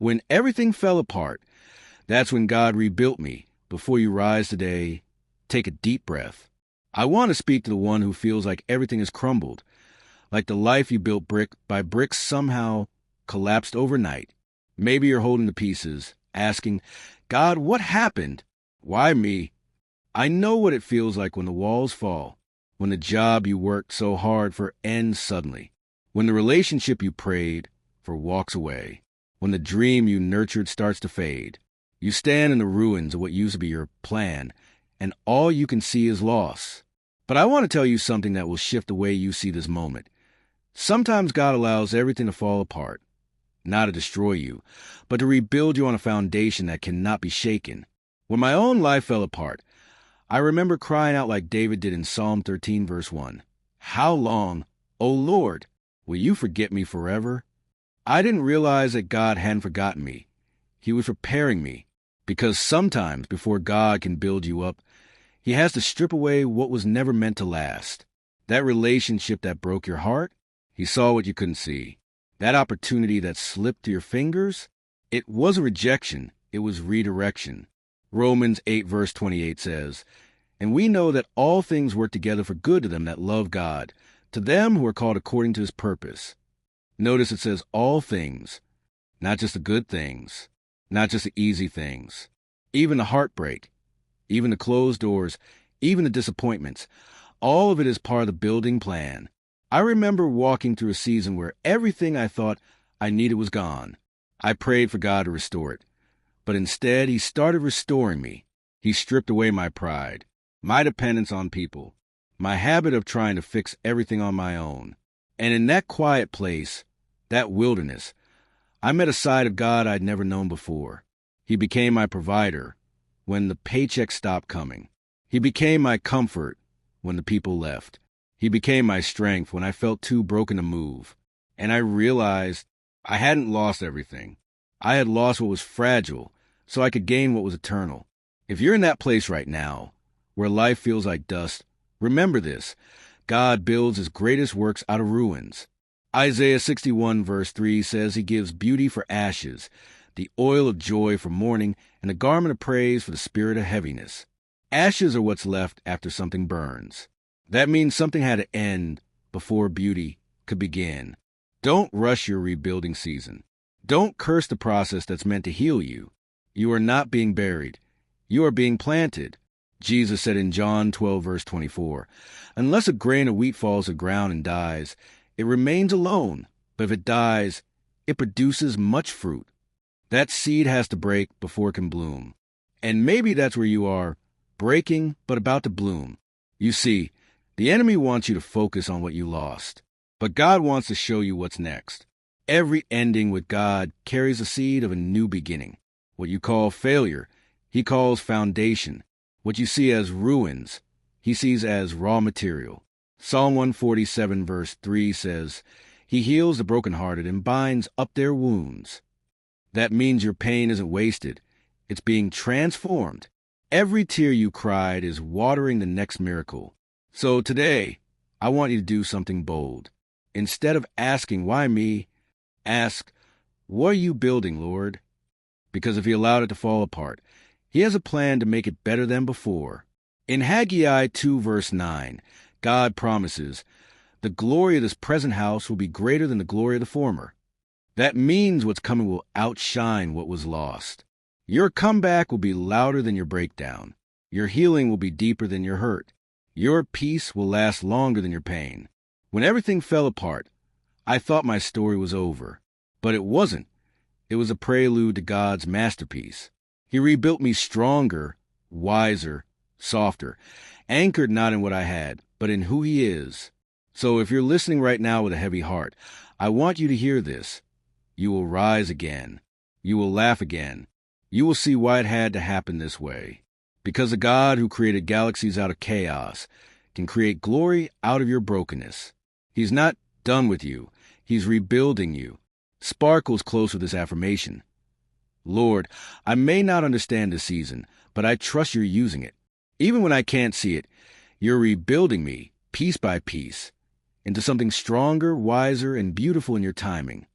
When everything fell apart, that's when God rebuilt me. Before you rise today, take a deep breath. I want to speak to the one who feels like everything has crumbled, like the life you built brick by brick somehow collapsed overnight. Maybe you're holding the pieces, asking, God, what happened? Why me? I know what it feels like when the walls fall, when the job you worked so hard for ends suddenly, when the relationship you prayed for walks away, when the dream you nurtured starts to fade. You stand in the ruins of what used to be your plan, and all you can see is loss. But I want to tell you something that will shift the way you see this moment. Sometimes God allows everything to fall apart, not to destroy you, but to rebuild you on a foundation that cannot be shaken. When my own life fell apart, I remember crying out like David did in Psalm 13, verse 1. How long, O Lord, will you forget me forever? I didn't realize that God hadn't forgotten me. He was preparing me, because sometimes before God can build you up, He has to strip away what was never meant to last. That relationship that broke your heart, He saw what you couldn't see. That opportunity that slipped through your fingers, it wasn't rejection, it was redirection. Romans 8, verse 28 says, And we know that all things work together for good to them that love God, to them who are called according to His purpose. Notice it says all things, not just the good things, not just the easy things, even the heartbreak, even the closed doors, even the disappointments. All of it is part of the building plan. I remember walking through a season where everything I thought I needed was gone. I prayed for God to restore it, but instead He started restoring me. He stripped away my pride, my dependence on people, my habit of trying to fix everything on my own. And in that quiet place, that wilderness, I met a side of God I'd never known before. He became my provider when the paycheck stopped coming. He became my comfort when the people left. He became my strength when I felt too broken to move. And I realized I hadn't lost everything. I had lost what was fragile so I could gain what was eternal. If you're in that place right now, where life feels like dust, remember this. God builds His greatest works out of ruins. Isaiah 61 verse 3 says He gives beauty for ashes, the oil of joy for mourning, and a garment of praise for the spirit of heaviness. Ashes are what's left after something burns. That means something had to end before beauty could begin. Don't rush your rebuilding season. Don't curse the process that's meant to heal you. You are not being buried. You are being planted. Jesus said in John 12 verse 24, Unless a grain of wheat falls to the ground and dies, it remains alone, but if it dies, it produces much fruit. That seed has to break before it can bloom. And maybe that's where you are, breaking but about to bloom. You see, the enemy wants you to focus on what you lost, but God wants to show you what's next. Every ending with God carries the seed of a new beginning. What you call failure, He calls foundation. What you see as ruins, He sees as raw material. Psalm 147 verse 3 says, He heals the brokenhearted and binds up their wounds. That means your pain isn't wasted. It's being transformed. Every tear you cried is watering the next miracle. So today, I want you to do something bold. Instead of asking, why me? Ask, what are you building, Lord? Because if He allowed it to fall apart, He has a plan to make it better than before. In Haggai 2 verse 9, God promises, the glory of this present house will be greater than the glory of the former. That means what's coming will outshine what was lost. Your comeback will be louder than your breakdown. Your healing will be deeper than your hurt. Your peace will last longer than your pain. When everything fell apart, I thought my story was over. But it wasn't. It was a prelude to God's masterpiece. He rebuilt me stronger, wiser, softer, anchored not in what I had, but in who He is. So if you're listening right now with a heavy heart, I want you to hear this. You will rise again. You will laugh again. You will see why it had to happen this way. Because the God who created galaxies out of chaos can create glory out of your brokenness. He's not done with you. He's rebuilding you. Sparkles close with this affirmation. Lord, I may not understand this season, but I trust You're using it. Even when I can't see it, You're rebuilding me, piece by piece, into something stronger, wiser, and beautiful in Your timing.